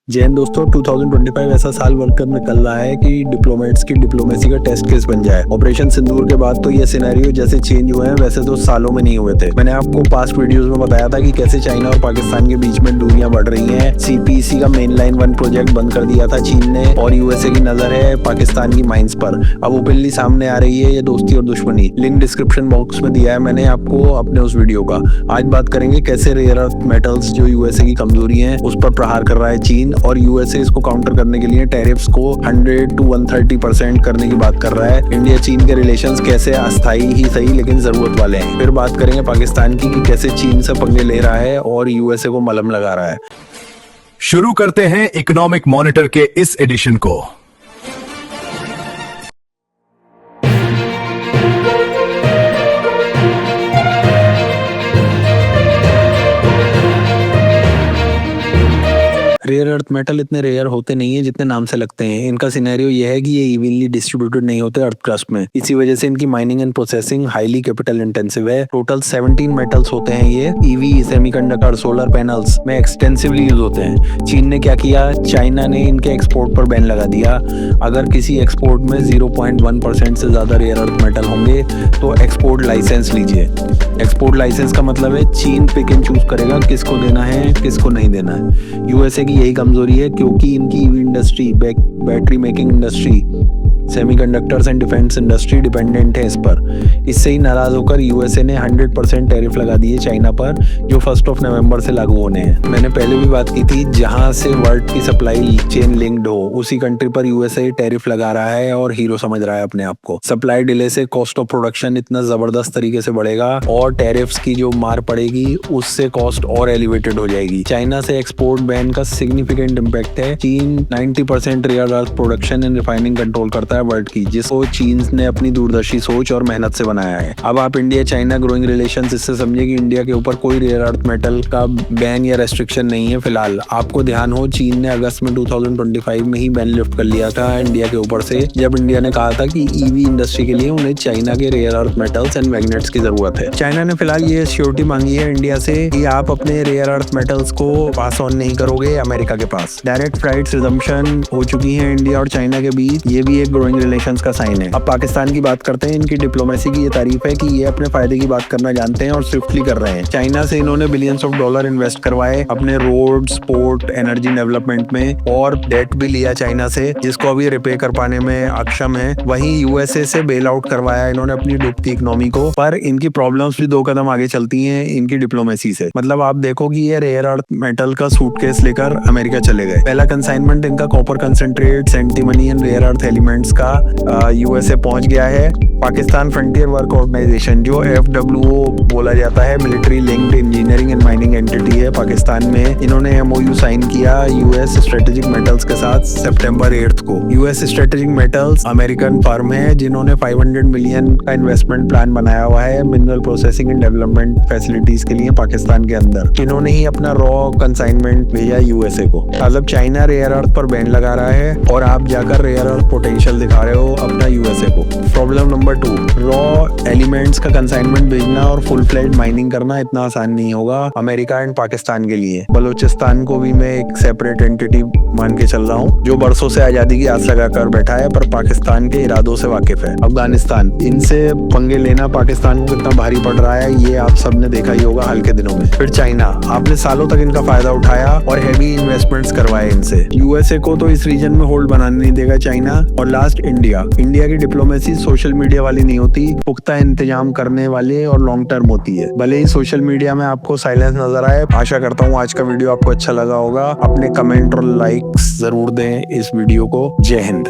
जय हिंद दोस्तों, 2025 ऐसा साल बनकर निकल रहा है कि डिप्लोमेट्स की डिप्लोमेसी का टेस्ट केस बन जाए। ऑपरेशन सिंदूर के बाद तो ये सिनेरियो जैसे चेंज हुए हैं वैसे तो सालों में नहीं हुए थे। मैंने आपको पास्ट वीडियोस में बताया था कि कैसे चाइना और पाकिस्तान के बीच में दूरियां बढ़ रही हैं। सीपीसी का मेन लाइन 1 प्रोजेक्ट बंद कर दिया था चीन ने और यूएसए की नजर है पाकिस्तान की माइंस पर। अब ओपनली सामने आ रही है ये दोस्ती और दुश्मनी। लिंक डिस्क्रिप्शन बॉक्स में दिया है मैंने आपको अपने उस वीडियो का। आज बात करेंगे कैसे रेयर अर्थ मेटल्स जो यूएसए की कमजोरी है उस पर प्रहार कर रहा है चीन, और यूएसए इसको काउंटर करने के लिए टैरिफ्स को 100 to 130% करने की बात कर रहा है। इंडिया चीन के रिलेशंस कैसे अस्थायी ही सही लेकिन जरूरत वाले हैं। फिर बात करेंगे पाकिस्तान की कि कैसे चीन से पंगे ले रहा है और यूएसए को मलहम लगा रहा है। शुरू करते हैं इकोनॉमिक मॉनिटर के इस एडिशन को। रेयर अर्थ मेटल इतने रेयर होते नहीं है जितने नाम से लगते हैं। इनका सिनेरियो यह है कि ये इवनली डिस्ट्रीब्यूटेड नहीं होते अर्थ क्रस्ट में। इसी वजह से इनकी mining and processing highly capital intensive है। टोटल 17 मेटल्स होते हैं ये। ईवी, सेमीकंडक्टर, सोलर पैनल्स में एक्सटेंसिवली यूज होते हैं। चीन ने क्या किया, चाइना ने इनके एक्सपोर्ट पर बैन लगा दिया। अगर किसी एक्सपोर्ट में 0.1% से ज्यादा रेयर अर्थ मेटल होंगे तो एक्सपोर्ट लाइसेंस लीजिए। एक्सपोर्ट लाइसेंस का मतलब है चीन पिक एंड चूज करेगा किसको देना है किसको नहीं देना है। यूएसए की यही कमजोरी है क्योंकि इनकी EV industry, battery making industry, semiconductors and defence industry dependent है इस पर। इससे ही नाराज होकर यूएसए ने 100% टैरिफ लगा दिए चाइना पर, जो 1 नवंबर से लागू होने हैं। मैंने पहले भी बात की थी, जहां से वर्ल्ड की सप्लाई चेन लिंक्ड हो उसी कंट्री पर यूएसए टैरिफ लगा रहा है और हीरो समझ रहा है अपने आप को। सप्लाई डिले से कॉस्ट ऑफ प्रोडक्शन इतना जबरदस्त तरीके से बढ़ेगा और टैरिफ्स की जो मार पड़ेगी उससे कॉस्ट और एलिवेटेड हो जाएगी। चाइना से एक्सपोर्ट बैन का सिग्निफिकेंट इम्पैक्ट है। चीन 90% rare earth production and refining control करता है वर्ल्ड की, जिसको चीन ने अपनी दूरदर्शी सोच और मेहनत से बनाया है। अब आप इंडिया चाइना ग्रोइंग रिलेशंस इससे समझिए कि इंडिया के ऊपर कोई रेयर अर्थ मेटल का बैन या रेस्ट्रिक्शन नहीं है फिलहाल। आपको ध्यान हो, चीन ने अगस्त में 2025 में ही बैन लिफ्ट कर लिया था इंडिया के ऊपर से, जब इंडिया ने कहा था कि ईवी इंडस्ट्री के लिए उन्हें चाइना के rare earth metals and magnets की जरूरत है। चाइना ने फिलहाल ये श्योरिटी मांगी है इंडिया से कि आप अपने रेयर अर्थ मेटल्स को पास ऑन नहीं करोगे अमेरिका के पास। डायरेक्ट फ्लाइट रिजम्पशन हो चुकी है इंडिया और चाइना के बीच, ये भी एक ग्रोइंग रिलेशंस का साइन है। अब पाकिस्तान की बात करते हैं। इनकी डिप्लोमेसी की ये तारीफ है कि ये अपने फायदे की बात करना जानते हैं और स्विफ्टली कर रहे हैं। चाइना से इन्होंने बिलियंस ऑफ डॉलर इन्वेस्ट करवाए अपने रोड्स, पोर्ट, एनर्जी डेवलपमेंट में, और डेट भी लिया चाइना से जिसको अभी रिपे कर पाने में अक्षम है। वहीं यूएसए से बेल आउट करवाया इन्होंने अपनी डूबती इकोनॉमी को। पर इनकी प्रॉब्लम्स भी 2 कदम आगे चलती हैं इनकी डिप्लोमेसी से। मतलब आप देखो कि ये रेयर अर्थ मेटल का सूटकेस लेकर अमेरिका चले गए। पहला कंसाइनमेंट इनका copper concentrate, antimony and rare earth elements का यूएसए पहुंच गया है। पाकिस्तान फ्रंटियर वर्क ऑर्गेनाइजेशन, जो FWO बोला जाता है, military linked engineering and mining entity है पाकिस्तान में, इन्होंने MOU साइन किया यूएस स्ट्रेटेजिक मेटल्स के साथ सितंबर 8 को। US strategic metals American firm है जिन्होंने 500 मिलियन का इन्वेस्टमेंट प्लान बनाया हुआ है mineral processing and development facilities के लिए पाकिस्तान के अंदर। इन्होंने ही अपना रॉ कंसाइनमेंट भेजा यूएसए को। अब चाइना रेयर अर्थ पर बैन लगा रहा है और आप जाकर रेयर अर्थ पोटेंशियल दिखा रहे हो अपना यूएसए को। प्रॉब्लम नंबर 2, रॉ एलिमेंट्स का कंसाइनमेंट भेजना और फुल फ्लेज माइनिंग करना इतना आसान नहीं होगा अमेरिका एंड पाकिस्तान के लिए। बलोचिस्तान को भी मैं एक सेपरेट एंटिटी मान के चल रहा हूँ जो बरसों से आजादी की आस लगाकर बैठा है पर पाकिस्तान के इरादों से वाकिफ है। अफगानिस्तान, इनसे पंगे लेना पाकिस्तान को कितना भारी पड़ रहा है ये आप सबने देखा ही होगा हाल के दिनों में। फिर चाइना, आपने सालों तक इनका फायदा उठाया और हैवी इन्वेस्टमेंट्स करवाए इनसे। यूएसए को तो इस रीजन में होल्ड बनाने नहीं देगा चाइना। और लास्ट इंडिया की डिप्लोमेसी सोशल मीडिया वाली नहीं होती, पुख्ता इंतजाम करने वाले और लॉन्ग टर्म होती है। भले ही सोशल मीडिया में आपको साइलेंस नजर आए। आशा करता हूँ आज का वीडियो आपको अच्छा लगा होगा। अपने कमेंट और लाइक्स जरूर दें इस वीडियो को। जय हिंद।